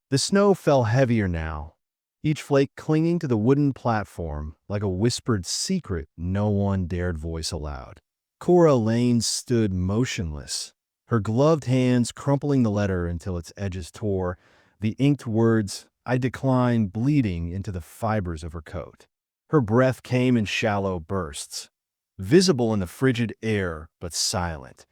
The snow fell heavier now, each flake clinging to the wooden platform like a whispered secret no one dared voice aloud. Cora Lane stood motionless, her gloved hands crumpling the letter until its edges tore, the inked words, "I decline," bleeding into the fibers of her coat. Her breath came in shallow bursts, visible in the frigid air but silent,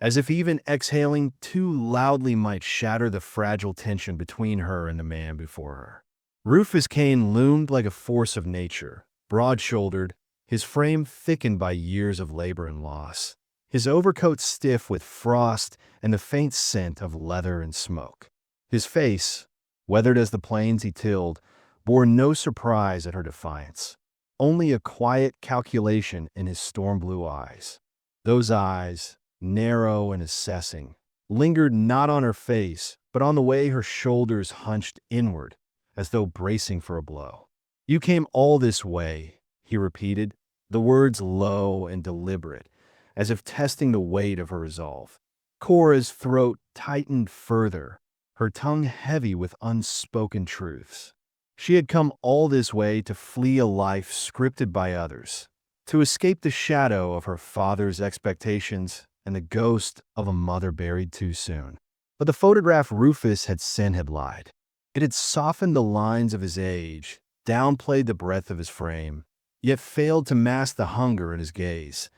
as if even exhaling too loudly might shatter the fragile tension between her and the man before her. Rufus Kane loomed like a force of nature, broad-shouldered, his frame thickened by years of labor and loss, his overcoat stiff with frost and the faint scent of leather and smoke. His face, weathered as the plains he tilled, bore no surprise at her defiance, only a quiet calculation in his storm-blue eyes. Those eyes, narrow and assessing, lingered not on her face, but on the way her shoulders hunched inward, as though bracing for a blow. "You came all this way," he repeated, the words low and deliberate, as if testing the weight of her resolve. Cora's throat tightened further, her tongue heavy with unspoken truths. She had come all this way to flee a life scripted by others, to escape the shadow of her father's expectations and the ghost of a mother buried too soon. But the photograph Rufus had sent had lied. It had softened the lines of his age, downplayed the breadth of his frame, yet failed to mask the hunger in his gaze.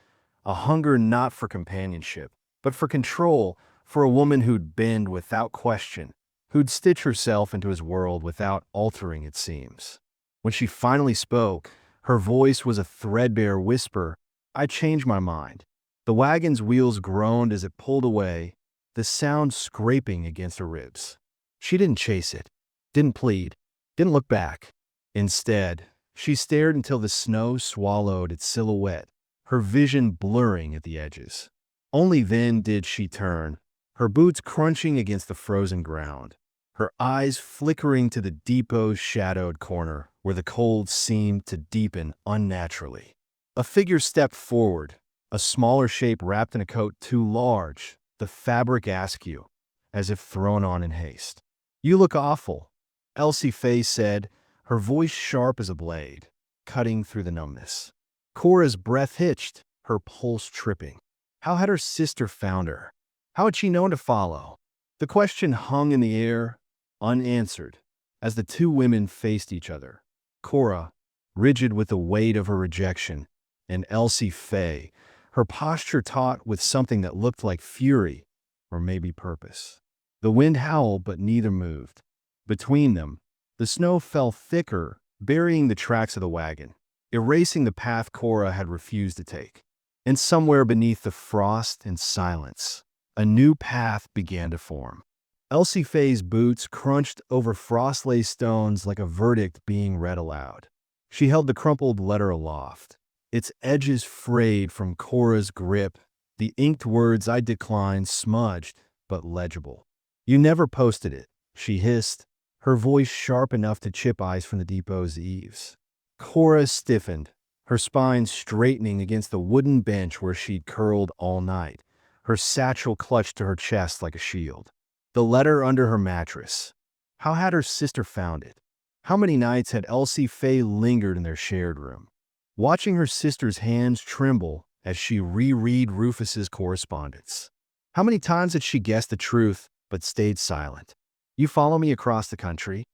A hunger not for companionship, but for control, for a woman who'd bend without question, who'd stitch herself into his world without altering its seams. When she finally spoke, her voice was a threadbare whisper, "I changed my mind." The wagon's wheels groaned as it pulled away, the sound scraping against her ribs. She didn't chase it, didn't plead, didn't look back. Instead, she stared until the snow swallowed its silhouette, her vision blurring at the edges. Only then did she turn, her boots crunching against the frozen ground, her eyes flickering to the depot's shadowed corner where the cold seemed to deepen unnaturally. A figure stepped forward, a smaller shape wrapped in a coat too large, the fabric askew, as if thrown on in haste. "You look awful," Elsie Fay said, her voice sharp as a blade, cutting through the numbness. Cora's breath hitched, her pulse tripping. How had her sister found her? How had she known to follow? The question hung in the air, unanswered, as the two women faced each other. Cora, rigid with the weight of her rejection, and Elsie Fay, her posture taut with something that looked like fury, or maybe purpose. The wind howled, but neither moved. Between them, the snow fell thicker, burying the tracks of the wagon, erasing the path Cora had refused to take. And somewhere beneath the frost and silence, a new path began to form. Elsie Fay's boots crunched over frost-laced stones like a verdict being read aloud. She held the crumpled letter aloft, its edges frayed from Cora's grip, the inked words, "I decline," smudged but legible. "You never posted it," she hissed, her voice sharp enough to chip ice from the depot's eaves. Cora stiffened, her spine straightening against the wooden bench where she'd curled all night, her satchel clutched to her chest like a shield. The letter under her mattress. How had her sister found it? How many nights had Elsie Fay lingered in their shared room, watching her sister's hands tremble as she reread Rufus's correspondence? How many times had she guessed the truth but stayed silent? "You follow me across the country?"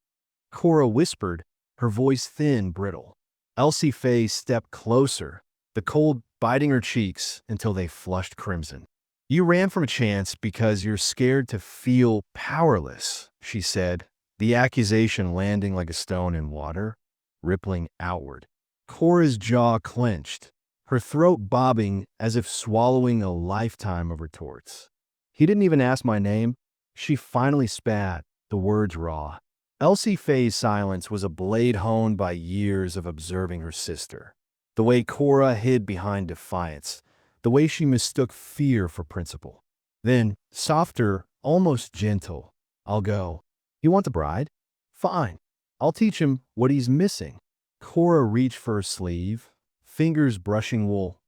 Cora whispered, her voice thin, brittle. Elsie Fay stepped closer, the cold biting her cheeks until they flushed crimson. "You ran from a chance because you're scared to feel powerless," she said, the accusation landing like a stone in water, rippling outward. Cora's jaw clenched, her throat bobbing as if swallowing a lifetime of retorts. "He didn't even ask my name," she finally spat, the words raw. Elsie Fay's silence was a blade honed by years of observing her sister. The way Cora hid behind defiance, the way she mistook fear for principle. Then, softer, almost gentle, "I'll go. You want the bride? Fine. I'll teach him what he's missing." Cora reached for her sleeve, fingers brushing wool,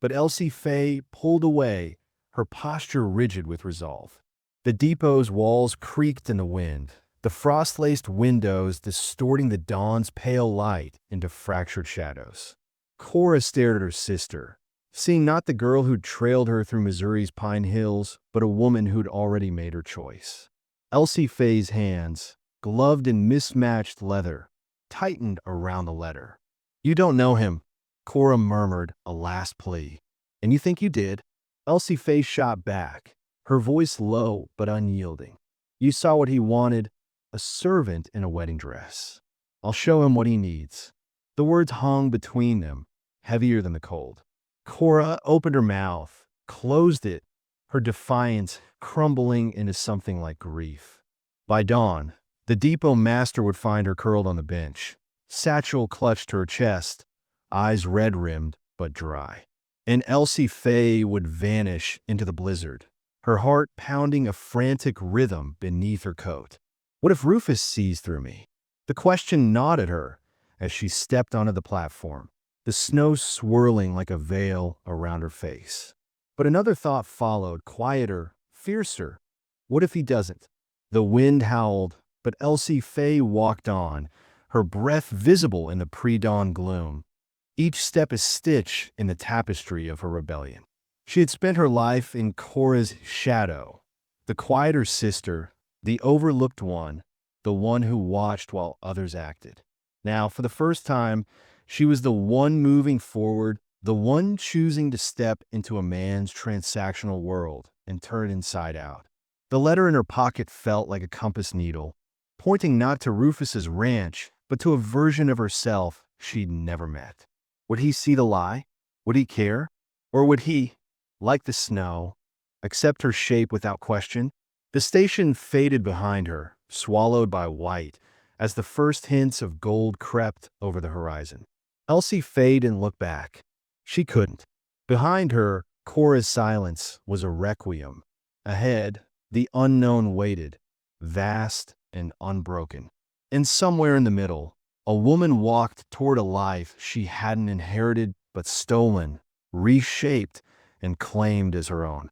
but Elsie Fay pulled away, her posture rigid with resolve. The depot's walls creaked in the wind, the frost-laced windows distorting the dawn's pale light into fractured shadows. Cora stared at her sister, seeing not the girl who'd trailed her through Missouri's pine hills, but a woman who'd already made her choice. Elsie Faye's hands, gloved in mismatched leather, tightened around the letter. "You don't know him," Cora murmured a last plea. "And you think you did?" Elsie Faye shot back, her voice low but unyielding. "You saw what he wanted, a servant in a wedding dress. I'll show him what he needs." The words hung between them, heavier than the cold. Cora opened her mouth, closed it, her defiance crumbling into something like grief. By dawn, the depot master would find her curled on the bench, satchel clutched to her chest, eyes red-rimmed but dry. And Elsie Faye would vanish into the blizzard, her heart pounding a frantic rhythm beneath her coat. What if Rufus sees through me? The question gnawed at her as she stepped onto the platform, the snow swirling like a veil around her face. But another thought followed, quieter, fiercer. What if he doesn't? The wind howled, but Elsie Faye walked on, her breath visible in the pre-dawn gloom, each step a stitch in the tapestry of her rebellion. She had spent her life in Cora's shadow, the quieter sister, the overlooked one, the one who watched while others acted. Now, for the first time, she was the one moving forward, the one choosing to step into a man's transactional world and turn inside out. The letter in her pocket felt like a compass needle, pointing not to Rufus's ranch, but to a version of herself she'd never met. Would he see the lie? Would he care? Or would he, like the snow, accept her shape without question? The station faded behind her, swallowed by white, as the first hints of gold crept over the horizon. Elsie Faye didn't look back. She couldn't. Behind her, Cora's silence was a requiem. Ahead, the unknown waited, vast and unbroken. And somewhere in the middle, a woman walked toward a life she hadn't inherited but stolen, reshaped, and claimed as her own.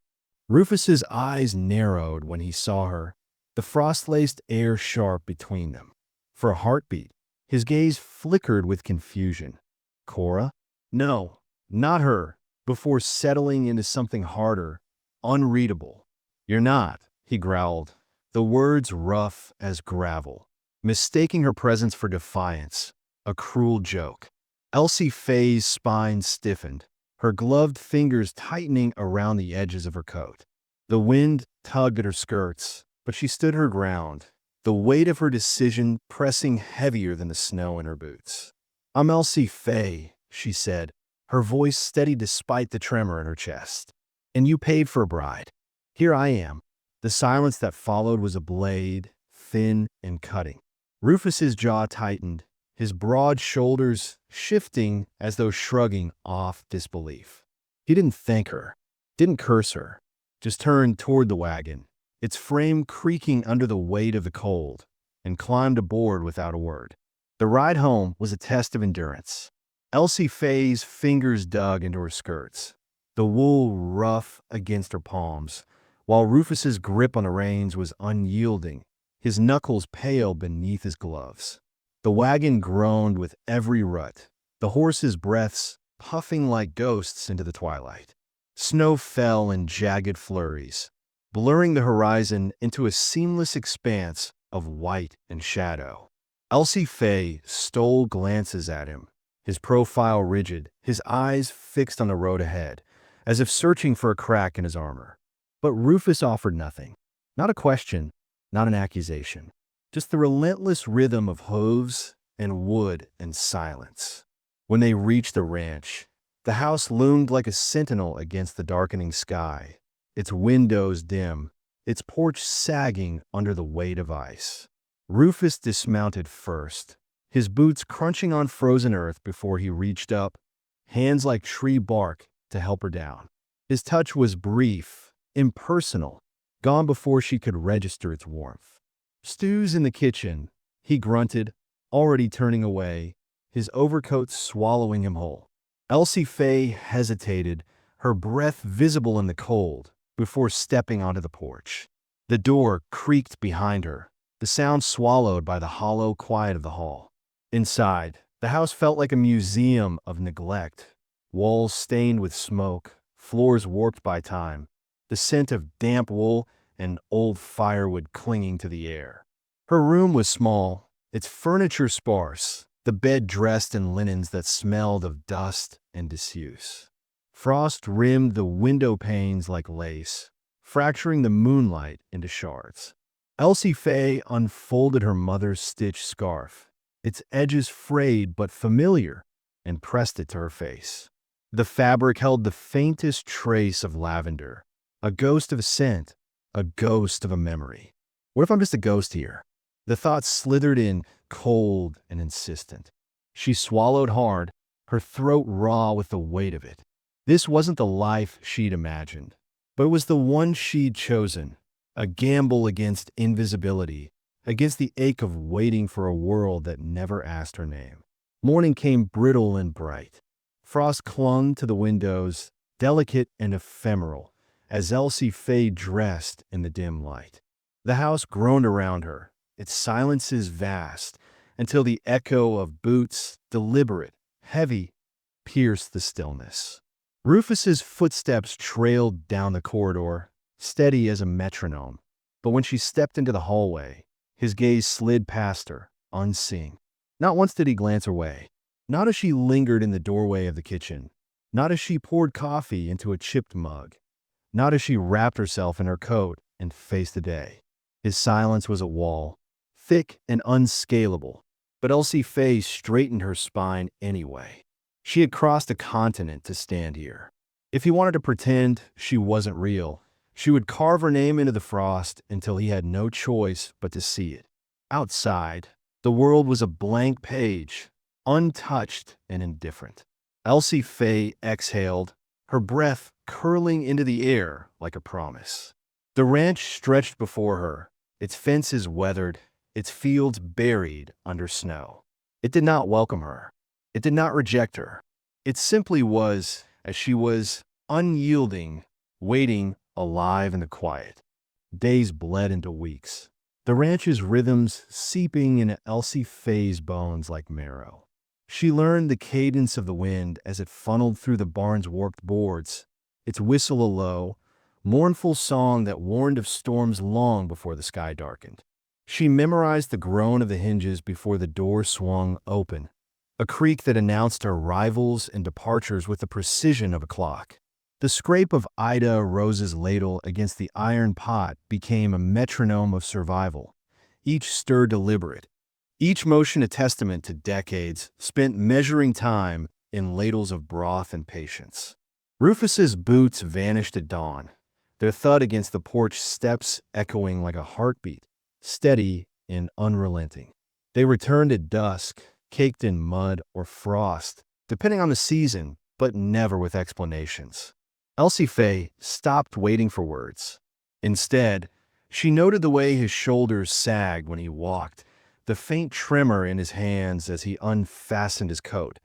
Rufus's eyes narrowed when he saw her, the frost-laced air sharp between them. For a heartbeat, his gaze flickered with confusion. Cora? No, not her, before settling into something harder, unreadable. "You're not," he growled, the words rough as gravel, mistaking her presence for defiance, a cruel joke. Elsie Faye's spine stiffened, her gloved fingers tightening around the edges of her coat. The wind tugged at her skirts, but she stood her ground, the weight of her decision pressing heavier than the snow in her boots. "I'm Elsie Faye," she said, her voice steady despite the tremor in her chest. "And you paid for a bride. Here I am." The silence that followed was a blade, thin and cutting. Rufus's jaw tightened, his broad shoulders shifting as though shrugging off disbelief. He didn't thank her, didn't curse her, just turned toward the wagon, its frame creaking under the weight of the cold, and climbed aboard without a word. The ride home was a test of endurance. Elsie Faye's fingers dug into her skirts, the wool rough against her palms, while Rufus's grip on the reins was unyielding, his knuckles pale beneath his gloves. The wagon groaned with every rut, the horses' breaths puffing like ghosts into the twilight. Snow fell in jagged flurries, blurring the horizon into a seamless expanse of white and shadow. Elsie Faye stole glances at him, his profile rigid, his eyes fixed on the road ahead, as if searching for a crack in his armor. But Rufus offered nothing. Not a question, not an accusation. Just the relentless rhythm of hooves and wood and silence. When they reached the ranch, the house loomed like a sentinel against the darkening sky, its windows dim, its porch sagging under the weight of ice. Rufus dismounted first, his boots crunching on frozen earth before he reached up, hands like tree bark, to help her down. His touch was brief, impersonal, gone before she could register its warmth. "Stew's in the kitchen," he grunted, already turning away, his overcoat swallowing him whole. Elsie Faye hesitated, her breath visible in the cold, before stepping onto the porch. The door creaked behind her, the sound swallowed by the hollow quiet of the hall. Inside, the house felt like a museum of neglect. Walls stained with smoke, floors warped by time, the scent of damp wool and old firewood clinging to the air. Her room was small, its furniture sparse, the bed dressed in linens that smelled of dust and disuse. Frost rimmed the window panes like lace, fracturing the moonlight into shards. Elsie Fay unfolded her mother's stitched scarf, its edges frayed but familiar, and pressed it to her face. The fabric held the faintest trace of lavender, a ghost of a scent, a ghost of a memory. What if I'm just a ghost here? The thought slithered in, cold and insistent. She swallowed hard, her throat raw with the weight of it. This wasn't the life she'd imagined, but it was the one she'd chosen, a gamble against invisibility, against the ache of waiting for a world that never asked her name. Morning came brittle and bright. Frost clung to the windows, delicate and ephemeral, as Elsie Fay dressed in the dim light. The house groaned around her, its silences vast, until the echo of boots, deliberate, heavy, pierced the stillness. Rufus's footsteps trailed down the corridor, steady as a metronome, but when she stepped into the hallway, his gaze slid past her, unseeing. Not once did he glance her way. Not as she lingered in the doorway of the kitchen, not as she poured coffee into a chipped mug, not as she wrapped herself in her coat and faced the day. His silence was a wall, thick and unscalable, but Elsie Fay straightened her spine anyway. She had crossed a continent to stand here. If he wanted to pretend she wasn't real, she would carve her name into the frost until he had no choice but to see it. Outside, the world was a blank page, untouched and indifferent. Elsie Fay exhaled, her breath curling into the air like a promise. The ranch stretched before her, its fences weathered, its fields buried under snow. It did not welcome her. It did not reject her. It simply was, as she was, unyielding, waiting, alive in the quiet. Days bled into weeks, the ranch's rhythms seeping into Elsie Fay's bones like marrow. She learned the cadence of the wind as it funneled through the barn's warped boards, its whistle a low, mournful song that warned of storms long before the sky darkened. She memorized the groan of the hinges before the door swung open, a creak that announced arrivals and departures with the precision of a clock. The scrape of Ida Rose's ladle against the iron pot became a metronome of survival, each stir deliberate, each motion a testament to decades spent measuring time in ladles of broth and patience. Rufus's boots vanished at dawn, their thud against the porch steps echoing like a heartbeat, steady and unrelenting. They returned at dusk, caked in mud or frost, depending on the season, but never with explanations. Elsie Fay stopped waiting for words. Instead, she noted the way his shoulders sagged when he walked, the faint tremor in his hands as he unfastened his coat,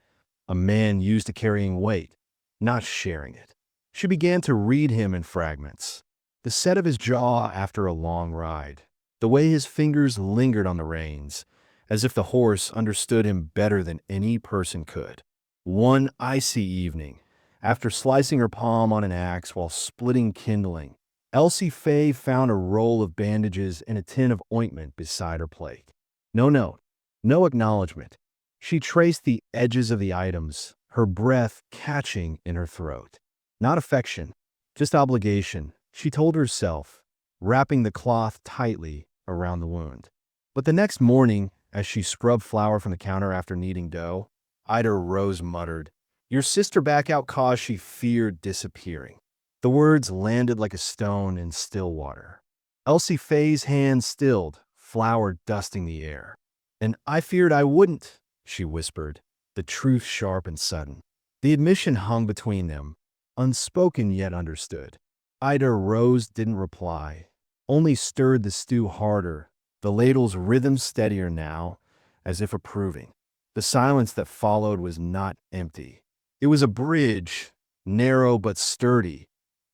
a man used to carrying weight, not sharing it. She began to read him in fragments, the set of his jaw after a long ride, the way his fingers lingered on the reins, as if the horse understood him better than any person could. One icy evening, after slicing her palm on an axe while splitting kindling, Elsie Fay found a roll of bandages and a tin of ointment beside her plate. No note, no acknowledgement. She traced the edges of the items, her breath catching in her throat. Not affection, just obligation, she told herself, wrapping the cloth tightly around the wound. But the next morning, as she scrubbed flour from the counter after kneading dough, Ida Rose muttered, "Your sister back out 'cause she feared disappearing." The words landed like a stone in still water. Elsie Fay's hand stilled, flour dusting the air. "And I feared I wouldn't," she whispered, the truth sharp and sudden. The admission hung between them, unspoken yet understood. Ida Rose didn't reply, only stirred the stew harder, the ladle's rhythm steadier now, as if approving. The silence that followed was not empty. It was a bridge, narrow but sturdy,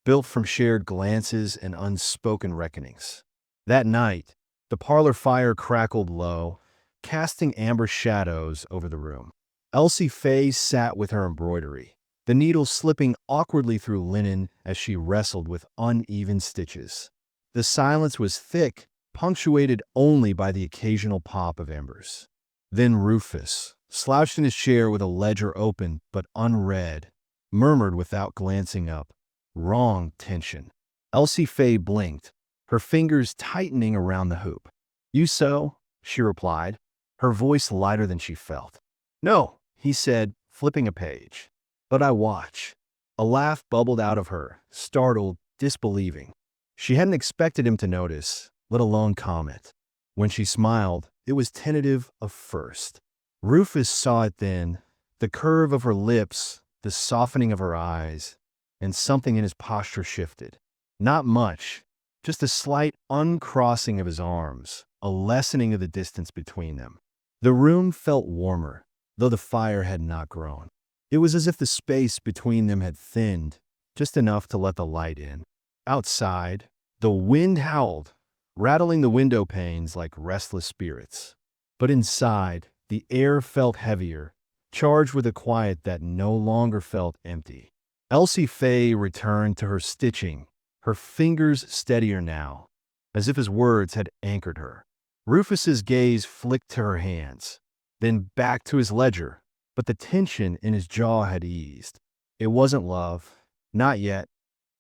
built from shared glances and unspoken reckonings. That night, The parlor fire crackled low, casting amber shadows over the room. Elsie Fay sat with her embroidery, the needle slipping awkwardly through linen as she wrestled with uneven stitches. The silence was thick, punctuated only by the occasional pop of embers. Then Rufus, slouched in his chair with a ledger open but unread, murmured without glancing up, "Wrong tension." Elsie Fay blinked, her fingers tightening around the hoop. "You sew?" she replied, her voice lighter than she felt. "No," he said, flipping a page. "But I watch." A laugh bubbled out of her, startled, disbelieving. She hadn't expected him to notice, let alone comment. When she smiled, it was tentative of first. Rufus saw it then, the curve of her lips, the softening of her eyes, and something in his posture shifted. Not much, just a slight uncrossing of his arms, a lessening of the distance between them. The room felt warmer, though the fire had not grown. It was as if the space between them had thinned, just enough to let the light in. Outside, the wind howled, rattling the window panes like restless spirits. But inside, the air felt heavier, charged with a quiet that no longer felt empty. Elsie Fay returned to her stitching, her fingers steadier now, as if his words had anchored her. Rufus's gaze flicked to her hands, then back to his ledger, but the tension in his jaw had eased. It wasn't love, not yet,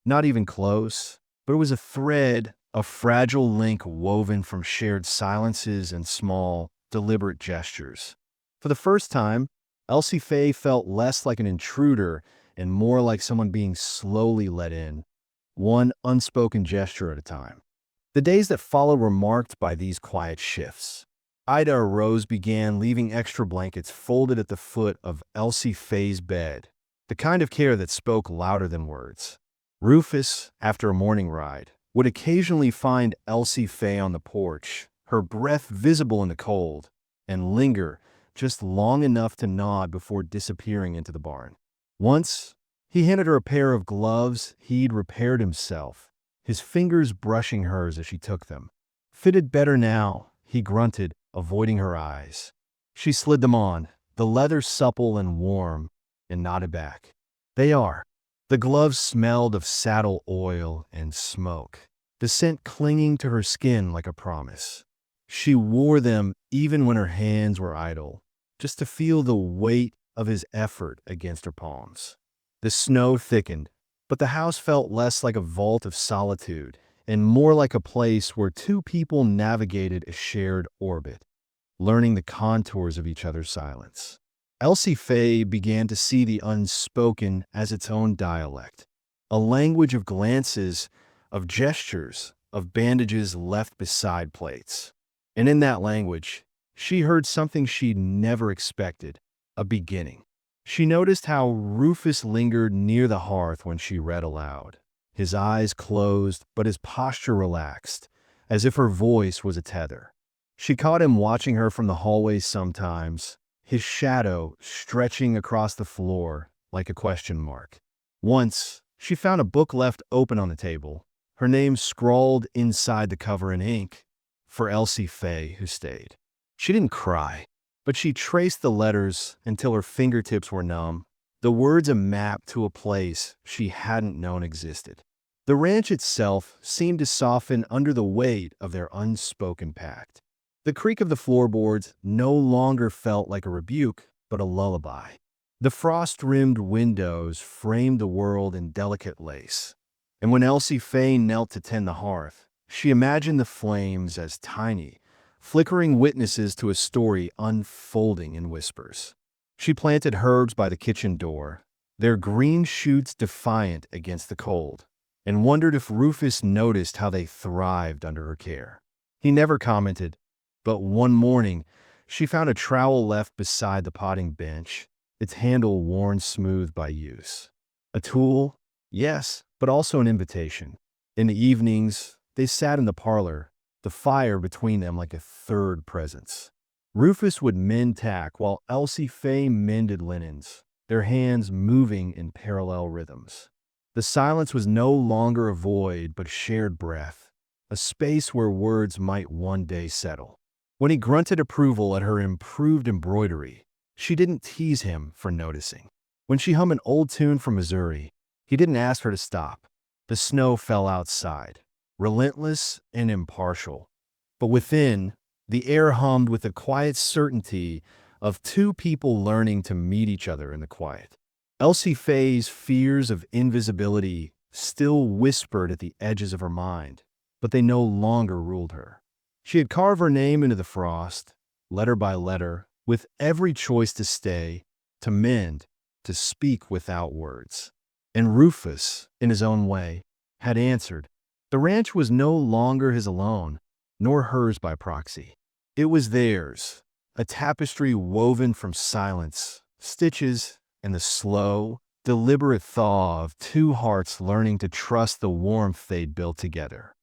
not even close, but it was a thread, a fragile link woven from shared silences and small, deliberate gestures. For the first time, Elsie Fay felt less like an intruder and more like someone being slowly let in, one unspoken gesture at a time. The days that followed were marked by these quiet shifts. Ida arose, began leaving extra blankets folded at the foot of Elsie Fay's bed, the kind of care that spoke louder than words. Rufus, after a morning ride, would occasionally find Elsie Fay on the porch, her breath visible in the cold, and linger just long enough to nod before disappearing into the barn. Once, he handed her a pair of gloves he'd repaired himself, his fingers brushing hers as she took them. "Fitted better now," he grunted, avoiding her eyes. She slid them on, the leather supple and warm, and nodded back. "They are." The gloves smelled of saddle oil and smoke, the scent clinging to her skin like a promise. She wore them even when her hands were idle, just to feel the weight of his effort against her palms. The snow thickened, but the house felt less like a vault of solitude and more like a place where two people navigated a shared orbit, learning the contours of each other's silence. Elsie Fay began to see the unspoken as its own dialect, a language of glances, of gestures, of bandages left beside plates. And in that language, she heard something she'd never expected, a beginning. She noticed how Rufus lingered near the hearth when she read aloud. His eyes closed, but his posture relaxed, as if her voice was a tether. She caught him watching her from the hallway sometimes, his shadow stretching across the floor like a question mark. Once, she found a book left open on the table, her name scrawled inside the cover in ink, for Elsie Fay, who stayed. She didn't cry, but she traced the letters until her fingertips were numb, the words a map to a place she hadn't known existed. The ranch itself seemed to soften under the weight of their unspoken pact. The creak of the floorboards no longer felt like a rebuke, but a lullaby. The frost-rimmed windows framed the world in delicate lace, and when Elsie Fay knelt to tend the hearth, she imagined the flames as tiny, flickering witnesses to a story unfolding in whispers. She planted herbs by the kitchen door, their green shoots defiant against the cold, and wondered if Rufus noticed how they thrived under her care. He never commented, but one morning, she found a trowel left beside the potting bench, its handle worn smooth by use. A tool, yes, but also an invitation. In the evenings, they sat in the parlor, the fire between them like a third presence. Rufus would mend tack while Elsie Fay mended linens, their hands moving in parallel rhythms. The silence was no longer a void but shared breath, a space where words might one day settle. When he grunted approval at her improved embroidery, she didn't tease him for noticing. When she hummed an old tune from Missouri, he didn't ask her to stop. The snow fell outside, relentless and impartial. But within, the air hummed with the quiet certainty of two people learning to meet each other in the quiet. Elsie Faye's fears of invisibility still whispered at the edges of her mind, but they no longer ruled her. She had carved her name into the frost, letter by letter, with every choice to stay, to mend, to speak without words. And Rufus, in his own way, had answered. The ranch was no longer his alone, nor hers by proxy. It was theirs, a tapestry woven from silence, stitches, and the slow, deliberate thaw of two hearts learning to trust the warmth they'd built together.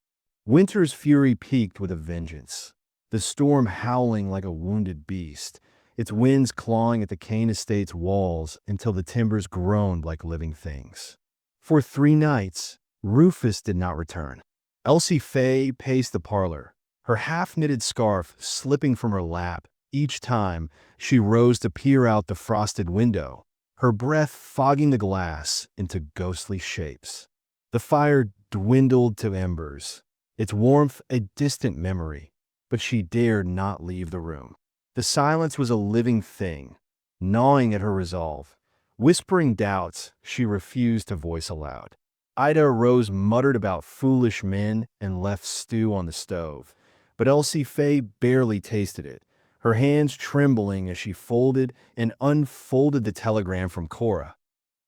Winter's fury peaked with a vengeance, the storm howling like a wounded beast, its winds clawing at the Kane estate's walls until the timbers groaned like living things. For 3 nights, Rufus did not return. Elsie Faye paced the parlor, her half-knitted scarf slipping from her lap each time she rose to peer out the frosted window, her breath fogging the glass into ghostly shapes. The fire dwindled to embers, its warmth a distant memory, but she dared not leave the room. The silence was a living thing, gnawing at her resolve, whispering doubts she refused to voice aloud. Ida Rose muttered about foolish men and left stew on the stove, but Elsie Faye barely tasted it, her hands trembling as she folded and unfolded the telegram from Cora.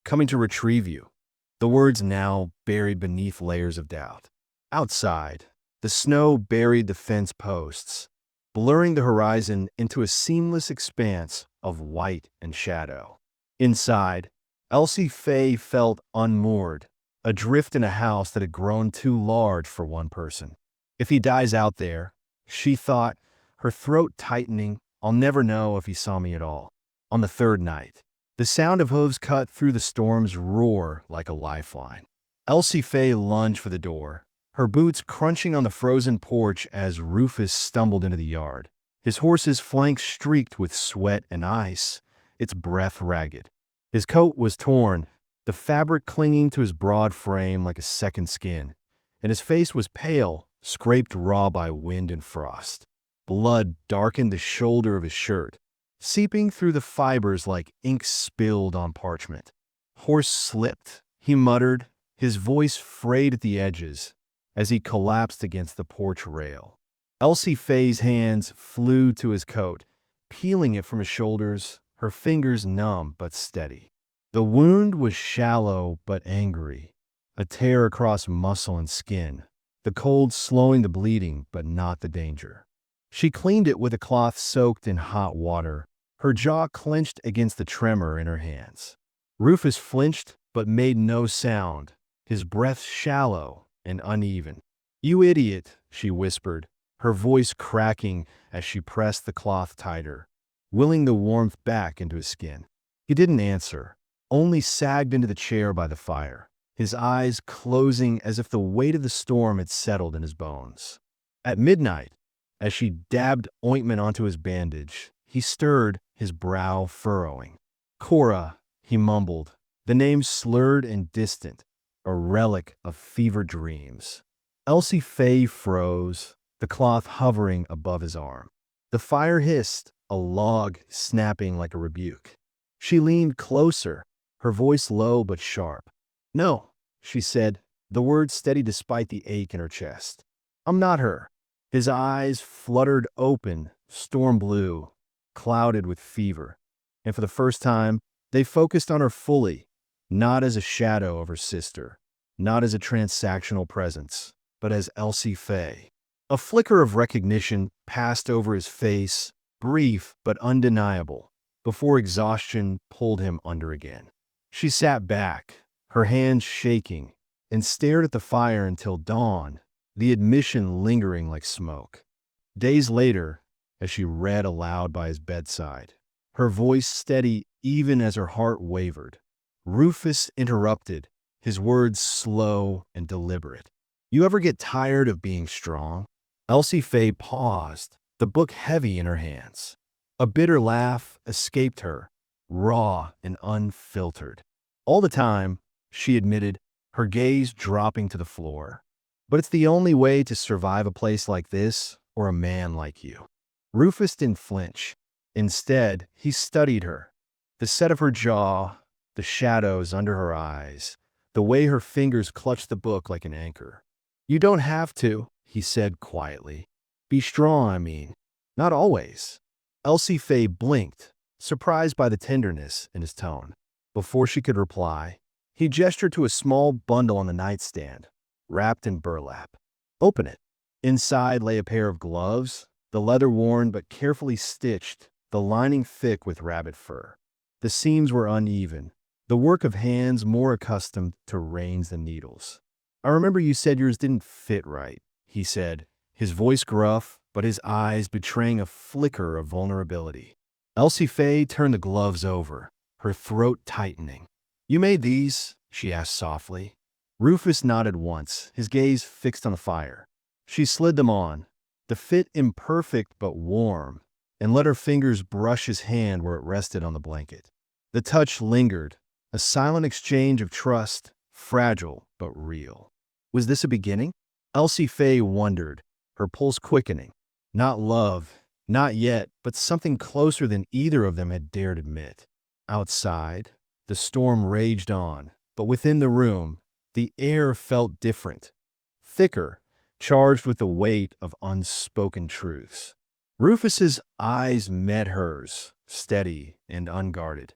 Coming to retrieve you. The words now buried beneath layers of doubt. Outside, the snow buried the fence posts, blurring the horizon into a seamless expanse of white and shadow. Inside, Elsie Faye felt unmoored, adrift in a house that had grown too large for one person. If he dies out there, she thought, her throat tightening, I'll never know if he saw me at all. On the 3rd night, the sound of hooves cut through the storm's roar like a lifeline. Elsie Faye lunged for the door, her boots crunching on the frozen porch as Rufus stumbled into the yard, his horse's flanks streaked with sweat and ice, its breath ragged. His coat was torn, the fabric clinging to his broad frame like a second skin, and his face was pale, scraped raw by wind and frost. Blood darkened the shoulder of his shirt, seeping through the fibers like ink spilled on parchment. Horse slipped, he muttered, his voice frayed at the edges as he collapsed against the porch rail. Elsie Faye's hands flew to his coat, peeling it from his shoulders, her fingers numb but steady. The wound was shallow but angry, a tear across muscle and skin, the cold slowing the bleeding but not the danger. She cleaned it with a cloth soaked in hot water, her jaw clenched against the tremor in her hands. Rufus flinched but made no sound, his breath shallow and uneven. You idiot, she whispered, her voice cracking as she pressed the cloth tighter, willing the warmth back into his skin. He didn't answer, only sagged into the chair by the fire, his eyes closing as if the weight of the storm had settled in his bones. At midnight, as she dabbed ointment onto his bandage, he stirred, his brow furrowing. Cora, he mumbled, the name slurred and distant, a relic of fevered dreams. Elsie Faye froze, the cloth hovering above his arm. The fire hissed, a log snapping like a rebuke. She leaned closer, her voice low but sharp. No, she said, the words steady despite the ache in her chest. I'm not her. His eyes fluttered open, storm blue, clouded with fever, and for the first time, they focused on her fully, not as a shadow of her sister, not as a transactional presence, but as Elsie Faye. A flicker of recognition passed over his face, brief but undeniable, before exhaustion pulled him under again. She sat back, her hands shaking, and stared at the fire until dawn, the admission lingering like smoke. Days later, as she read aloud by his bedside, her voice steady even as her heart wavered, Rufus interrupted, his words slow and deliberate. You ever get tired of being strong? Elsie Fay paused, the book heavy in her hands. A bitter laugh escaped her, raw and unfiltered. All the time, she admitted, her gaze dropping to the floor. But it's the only way to survive a place like this or a man like you. Rufus didn't flinch. Instead, he studied her. The set of her jaw, the shadows under her eyes, the way her fingers clutched the book like an anchor. You don't have to, he said quietly. Be strong, I mean. Not always. Elsie Fay blinked, surprised by the tenderness in his tone. Before she could reply, he gestured to a small bundle on the nightstand, wrapped in burlap. Open it. Inside lay a pair of gloves, the leather worn but carefully stitched, the lining thick with rabbit fur. The seams were uneven, the work of hands more accustomed to reins than needles. I remember you said yours didn't fit right, he said, his voice gruff, but his eyes betraying a flicker of vulnerability. Elsie Fay turned the gloves over, her throat tightening. You made these? She asked softly. Rufus nodded once, his gaze fixed on the fire. She slid them on, the fit imperfect but warm, and let her fingers brush his hand where it rested on the blanket. The touch lingered, a silent exchange of trust, fragile but real. Was this a beginning? Elsie Fay wondered, her pulse quickening. Not love, not yet, but something closer than either of them had dared admit. Outside, the storm raged on, but within the room, the air felt different, thicker, charged with the weight of unspoken truths. Rufus's eyes met hers, steady and unguarded.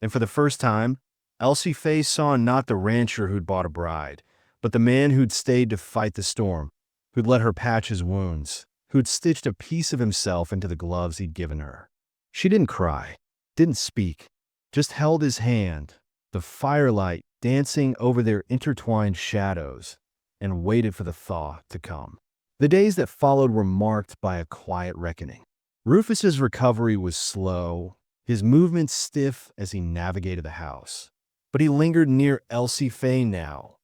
And for the first time, Elsie Fay saw not the rancher who'd bought a bride, but the man who'd stayed to fight the storm, who'd let her patch his wounds, who'd stitched a piece of himself into the gloves he'd given her. She didn't cry, didn't speak, just held his hand, the firelight dancing over their intertwined shadows, and waited for the thaw to come. The days that followed were marked by a quiet reckoning. Rufus's recovery was slow, his movements stiff as he navigated the house. But he lingered near Elsie Fay now,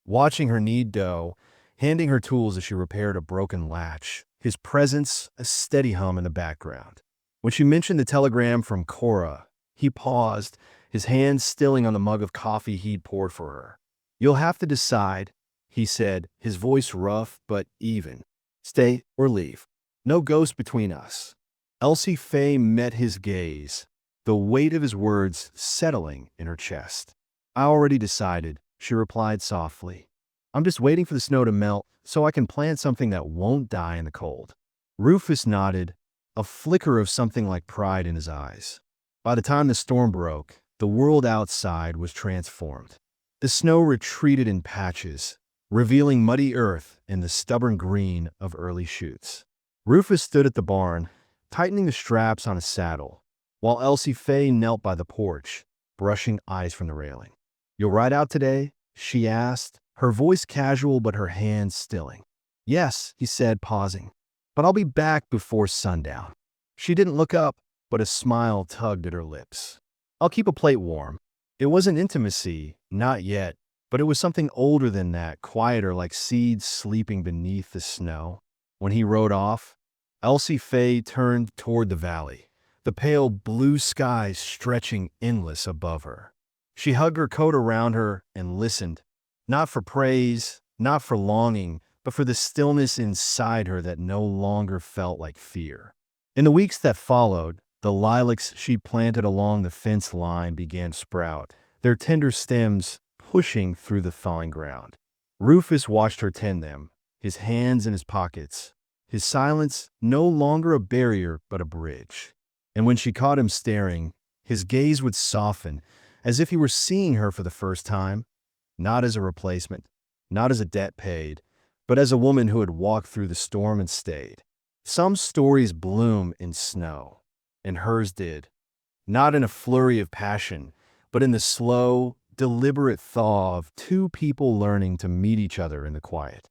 watching her knead dough, handing her tools as she repaired a broken latch, his presence a steady hum in the background. When she mentioned the telegram from Cora, he paused, his hand stilling on the mug of coffee he'd poured for her. You'll have to decide, he said, his voice rough but even. Stay or leave. No ghost between us. Elsie Fay met his gaze, the weight of his words settling in her chest. I already decided, she replied softly. I'm just waiting for the snow to melt so I can plant something that won't die in the cold. Rufus nodded, a flicker of something like pride in his eyes. By the time the storm broke, the world outside was transformed. The snow retreated in patches, revealing muddy earth and the stubborn green of early shoots. Rufus stood at the barn, tightening the straps on his saddle, while Elsie Fay knelt by the porch, brushing ice from the railing. You'll ride out today? She asked, her voice casual but her hands stilling. Yes, he said, pausing, but I'll be back before sundown. She didn't look up, but a smile tugged at her lips. I'll keep a plate warm. It wasn't intimacy, not yet, but it was something older than that, quieter, like seeds sleeping beneath the snow. When he rode off, Elsie Fay turned toward the valley, the pale blue skies stretching endless above her. She hugged her coat around her and listened, not for praise, not for longing, but for the stillness inside her that no longer felt like fear. In the weeks that followed, the lilacs she planted along the fence line began to sprout, their tender stems pushing through the thawing ground. Rufus watched her tend them, his hands in his pockets, his silence no longer a barrier but a bridge. And when she caught him staring, his gaze would soften, as if he were seeing her for the first time, not as a replacement, not as a debt paid, but as a woman who had walked through the storm and stayed. Some stories bloom in snow, and hers did, not in a flurry of passion, but in the slow, deliberate thaw of two people learning to meet each other in the quiet.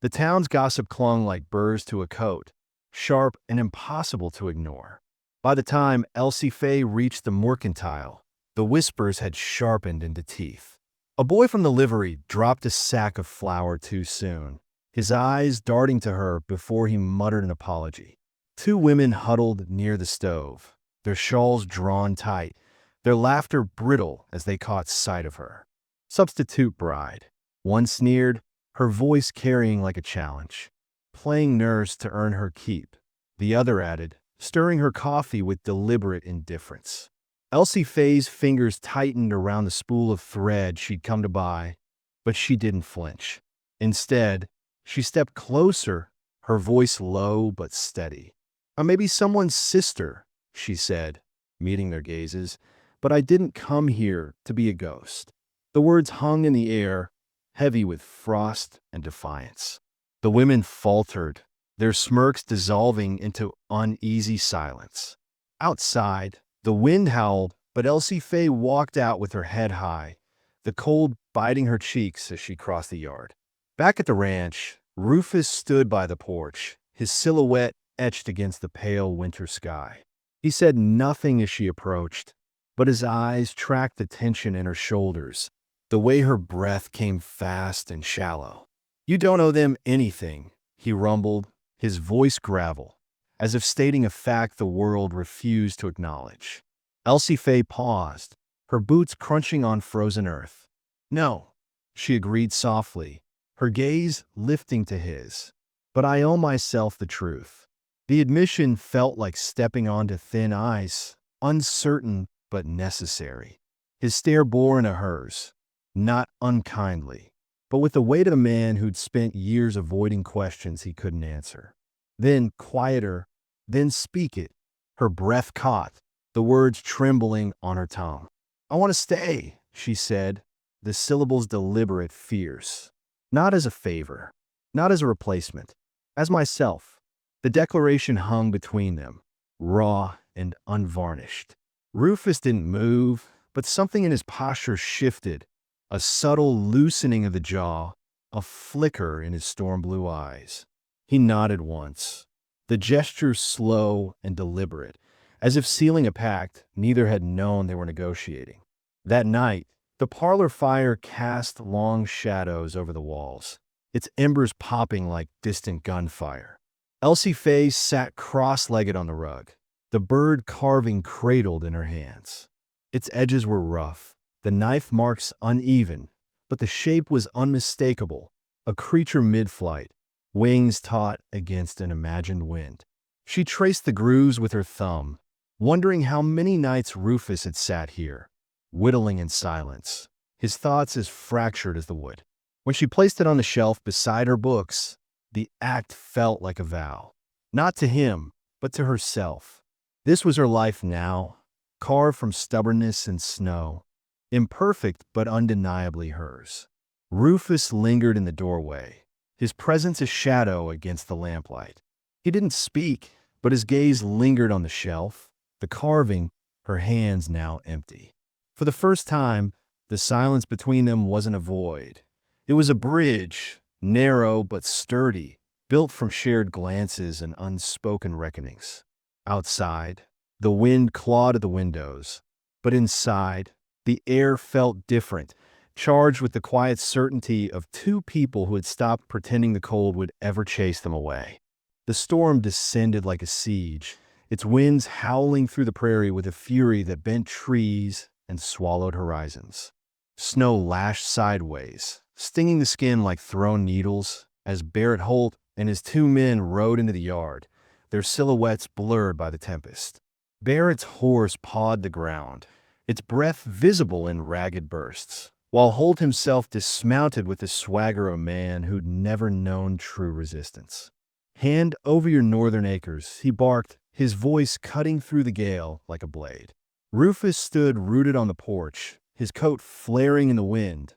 The town's gossip clung like burrs to a coat, sharp and impossible to ignore. By the time Elsie Fay reached the mercantile, the whispers had sharpened into teeth. A boy from the livery dropped a sack of flour too soon. his eyes darting to her before he muttered an apology. Two women huddled near the stove, their shawls drawn tight, their laughter brittle as they caught sight of her. Substitute bride. One sneered, her voice carrying like a challenge. Playing nurse to earn her keep. The other added, stirring her coffee with deliberate indifference. Elsie Faye's fingers tightened around the spool of thread she'd come to buy, but she didn't flinch. Instead, she stepped closer, her voice low but steady. "I may be someone's sister," she said, meeting their gazes, "but I didn't come here to be a ghost." The words hung in the air, heavy with frost and defiance. The women faltered, their smirks dissolving into uneasy silence. Outside, the wind howled, but Elsie Faye walked out with her head high, the cold biting her cheeks as she crossed the yard. Back at the ranch, Rufus stood by the porch, his silhouette etched against the pale winter sky. He said nothing as she approached, but his eyes tracked the tension in her shoulders, the way her breath came fast and shallow. "You don't owe them anything," he rumbled, his voice gravel, as if stating a fact the world refused to acknowledge. Elsie Faye paused, her boots crunching on frozen earth. "No," she agreed softly, her gaze lifting to his. "But I owe myself the truth." The admission felt like stepping onto thin ice, uncertain but necessary. His stare bore into hers, not unkindly, but with the weight of a man who'd spent years avoiding questions he couldn't answer. Then quieter, "Then speak it." Her breath caught, the words trembling on her tongue. "I want to stay," she said, the syllables deliberate, fierce. "Not as a favor, not as a replacement, as myself." The declaration hung between them, raw and unvarnished. Rufus didn't move, but something in his posture shifted, a subtle loosening of the jaw, a flicker in his storm blue eyes. He nodded once, the gesture slow and deliberate, as if sealing a pact neither had known they were negotiating. That night, the parlor fire cast long shadows over the walls, its embers popping like distant gunfire. Elsie Faye sat cross-legged on the rug, the bird carving cradled in her hands. Its edges were rough, the knife marks uneven, but the shape was unmistakable, a creature mid-flight, wings taut against an imagined wind. She traced the grooves with her thumb, wondering how many nights Rufus had sat here, whittling in silence, his thoughts as fractured as the wood. When she placed it on the shelf beside her books, the act felt like a vow, not to him, but to herself. This was her life now, carved from stubbornness and snow, imperfect but undeniably hers. Rufus lingered in the doorway, his presence a shadow against the lamplight. He didn't speak, but his gaze lingered on the shelf, the carving, her hands now empty. For the first time, the silence between them wasn't a void. It was a bridge, narrow but sturdy, built from shared glances and unspoken reckonings. Outside, the wind clawed at the windows, but inside, the air felt different, charged with the quiet certainty of two people who had stopped pretending the cold would ever chase them away. The storm descended like a siege, its winds howling through the prairie with a fury that bent trees and swallowed horizons. Snow lashed sideways, stinging the skin like thrown needles, as Barrett Holt and his two men rode into the yard, their silhouettes blurred by the tempest. Barrett's horse pawed the ground, its breath visible in ragged bursts, while Holt himself dismounted with the swagger of a man who'd never known true resistance. "Hand over your northern acres," he barked, his voice cutting through the gale like a blade. Rufus stood rooted on the porch, his coat flaring in the wind,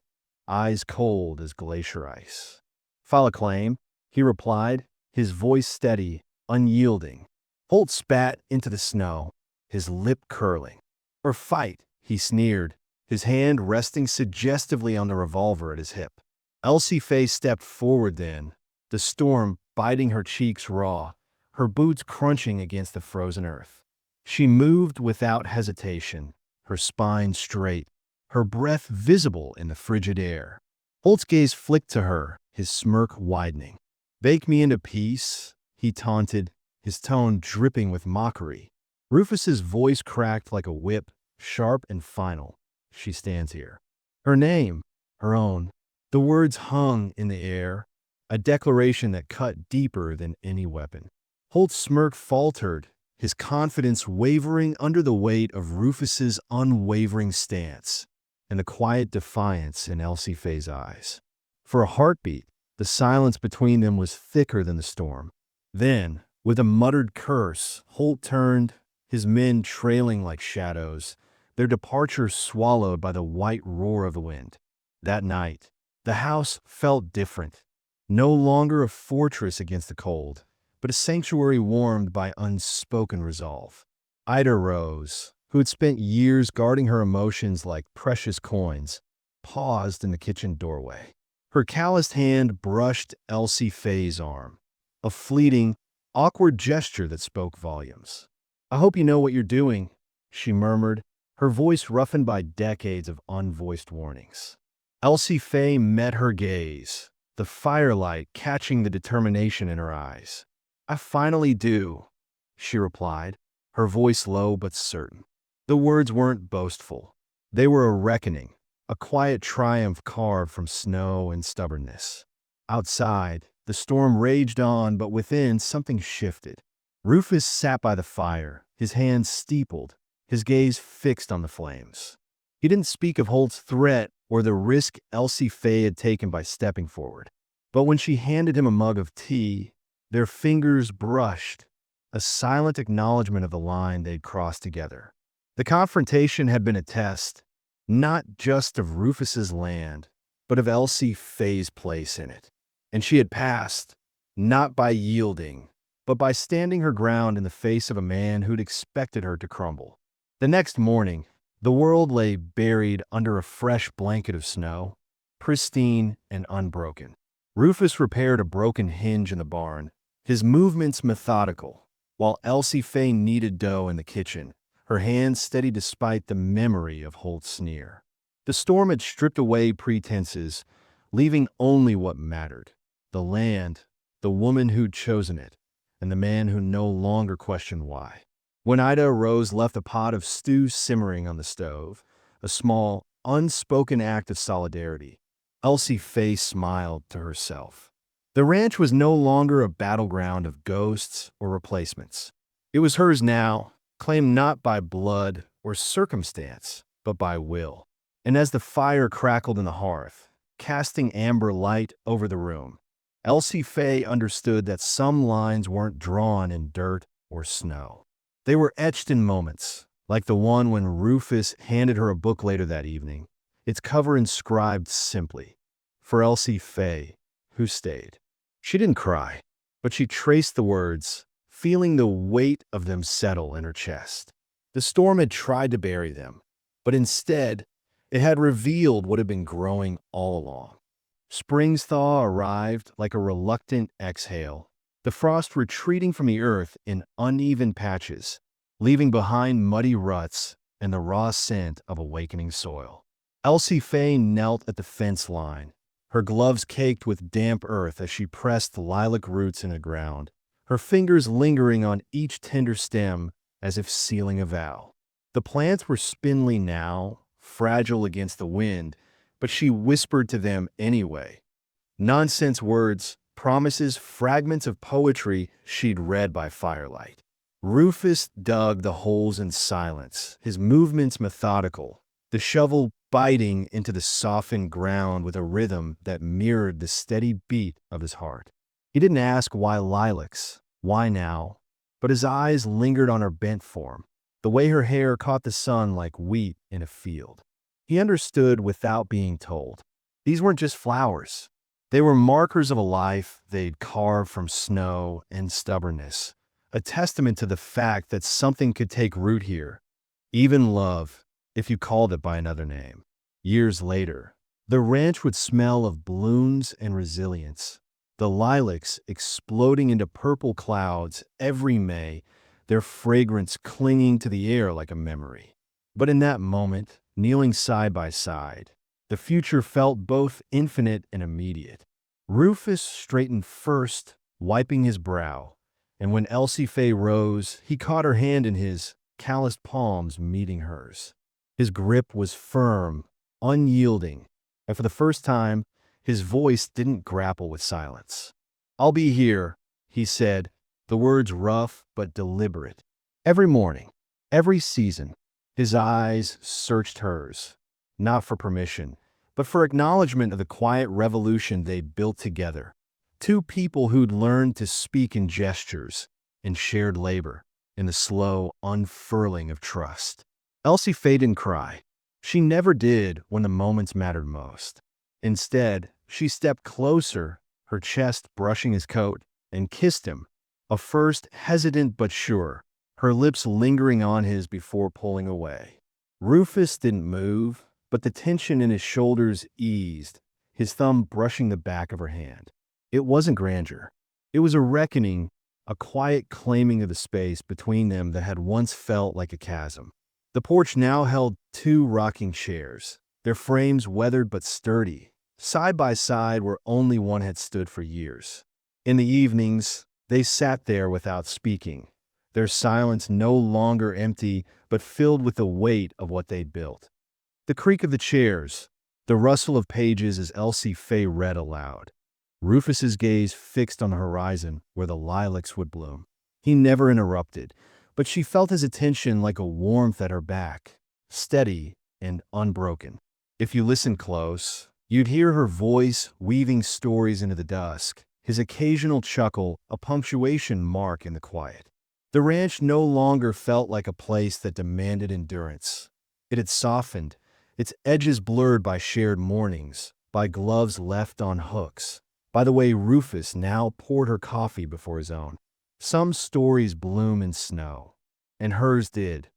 eyes cold as glacier ice. "File a claim," he replied, his voice steady, unyielding. Holt spat into the snow, his lip curling. "Or fight," he sneered, his hand resting suggestively on the revolver at his hip. Elsie Faye stepped forward then, the storm biting her cheeks raw, her boots crunching against the frozen earth. She moved without hesitation, her spine straight, her breath visible in the frigid air. Holt's gaze flicked to her, his smirk widening. Bake me into peace, he taunted, his tone dripping with mockery. Rufus's voice cracked like a whip, sharp and final. She stands here. Her name, her own. The words hung in the air, a declaration that cut deeper than any weapon. Holt's smirk faltered, his confidence wavering under the weight of Rufus's unwavering stance and the quiet defiance in Elsie Faye's eyes. For a heartbeat, the silence between them was thicker than the storm. Then, with a muttered curse, Holt turned, his men trailing like shadows, their departure swallowed by the white roar of the wind. That night, the house felt different. No longer a fortress against the cold, but a sanctuary warmed by unspoken resolve. Ida Rose, who had spent years guarding her emotions like precious coins, paused in the kitchen doorway. Her calloused hand brushed Elsie Faye's arm, a fleeting, awkward gesture that spoke volumes. "I hope you know what you're doing," she murmured, her voice roughened by decades of unvoiced warnings. Elsie Faye met her gaze, the firelight catching the determination in her eyes. "I finally do," she replied, her voice low but certain. The words weren't boastful. They were a reckoning, a quiet triumph carved from snow and stubbornness. Outside, the storm raged on, but within something shifted. Rufus sat by the fire, his hands steepled, his gaze fixed on the flames. He didn't speak of Holt's threat or the risk Elsie Faye had taken by stepping forward. But when she handed him a mug of tea, their fingers brushed, a silent acknowledgement of the line they'd crossed together. The confrontation had been a test, not just of Rufus's land, but of Elsie Faye's place in it. And she had passed, not by yielding, but by standing her ground in the face of a man who'd expected her to crumble. The next morning, the world lay buried under a fresh blanket of snow, pristine and unbroken. Rufus repaired a broken hinge in the barn, his movements methodical, while Elsie Faye kneaded dough in the kitchen, her hands steady despite the memory of Holt's sneer. The storm had stripped away pretenses, leaving only what mattered: the land, the woman who'd chosen it, and the man who no longer questioned why. When Ida Rose left a pot of stew simmering on the stove, a small, unspoken act of solidarity, Elsie Faye smiled to herself. The ranch was no longer a battleground of ghosts or replacements. It was hers now, claimed not by blood or circumstance, but by will. And as the fire crackled in the hearth, casting amber light over the room, Elsie Faye understood that some lines weren't drawn in dirt or snow. They were etched in moments, like the one when Rufus handed her a book later that evening, its cover inscribed simply, "For Elsie Faye, who stayed." She didn't cry, but she traced the words, feeling the weight of them settle in her chest. The storm had tried to bury them, but instead, it had revealed what had been growing all along. Spring's thaw arrived like a reluctant exhale, the frost retreating from the earth in uneven patches, leaving behind muddy ruts and the raw scent of awakening soil. Elsie Faye knelt at the fence line, her gloves caked with damp earth as she pressed lilac roots in the ground, her fingers lingering on each tender stem as if sealing a vow. The plants were spindly now, fragile against the wind, but she whispered to them anyway. Nonsense words, promises, fragments of poetry she'd read by firelight. Rufus dug the holes in silence, his movements methodical, the shovel biting into the softened ground with a rhythm that mirrored the steady beat of his heart. He didn't ask why lilacs, why now, but his eyes lingered on her bent form, the way her hair caught the sun like wheat in a field. He understood without being told. These weren't just flowers. They were markers of a life they'd carved from snow and stubbornness, a testament to the fact that something could take root here, even love, if you called it by another name. Years later, the ranch would smell of blooms and resilience, the lilacs exploding into purple clouds every May, their fragrance clinging to the air like a memory. But in that moment, kneeling side by side, the future felt both infinite and immediate. Rufus straightened first, wiping his brow, and when Elsie Fay rose, he caught her hand in his, calloused palms meeting hers. His grip was firm, unyielding, and for the first time, his voice didn't grapple with silence. "I'll be here," he said, the words rough but deliberate. Every morning, every season, his eyes searched hers, not for permission, but for acknowledgement of the quiet revolution they'd built together. Two people who'd learned to speak in gestures, in shared labor, in the slow unfurling of trust. Elsie Fay didn't cry. She never did when the moments mattered most. Instead, she stepped closer, her chest brushing his coat, and kissed him, a first hesitant but sure, her lips lingering on his before pulling away. Rufus didn't move, but the tension in his shoulders eased, his thumb brushing the back of her hand. It wasn't grandeur. It was a reckoning, a quiet claiming of the space between them that had once felt like a chasm. The porch now held two rocking chairs, their frames weathered but sturdy, side by side where only one had stood for years. In the evenings, they sat there without speaking, their silence no longer empty but filled with the weight of what they'd built. The creak of the chairs, the rustle of pages as Elsie Fay read aloud. Rufus's gaze fixed on the horizon where the lilacs would bloom. He never interrupted, but she felt his attention like a warmth at her back, steady and unbroken. If you listened close, you'd hear her voice weaving stories into the dusk, his occasional chuckle a punctuation mark in the quiet. The ranch no longer felt like a place that demanded endurance. It had softened, its edges blurred by shared mornings, by gloves left on hooks, by the way Rufus now poured her coffee before his own. Some stories bloom in snow, and hers did,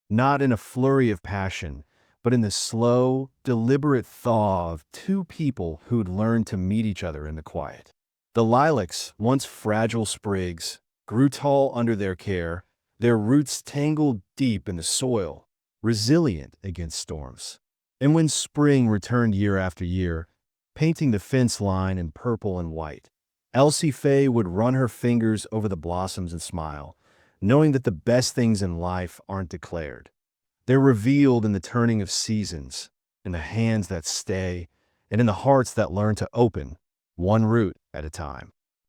not in a flurry of passion, but in the slow, deliberate thaw of two people who'd learned to meet each other in the quiet. The lilacs, once fragile sprigs, grew tall under their care, their roots tangled deep in the soil, resilient against storms. And when spring returned year after year, painting the fence line in purple and white, Elsie Fay would run her fingers over the blossoms and smile, knowing that the best things in life aren't declared. They're revealed in the turning of seasons, in the hands that stay, and in the hearts that learn to open, one root at a time.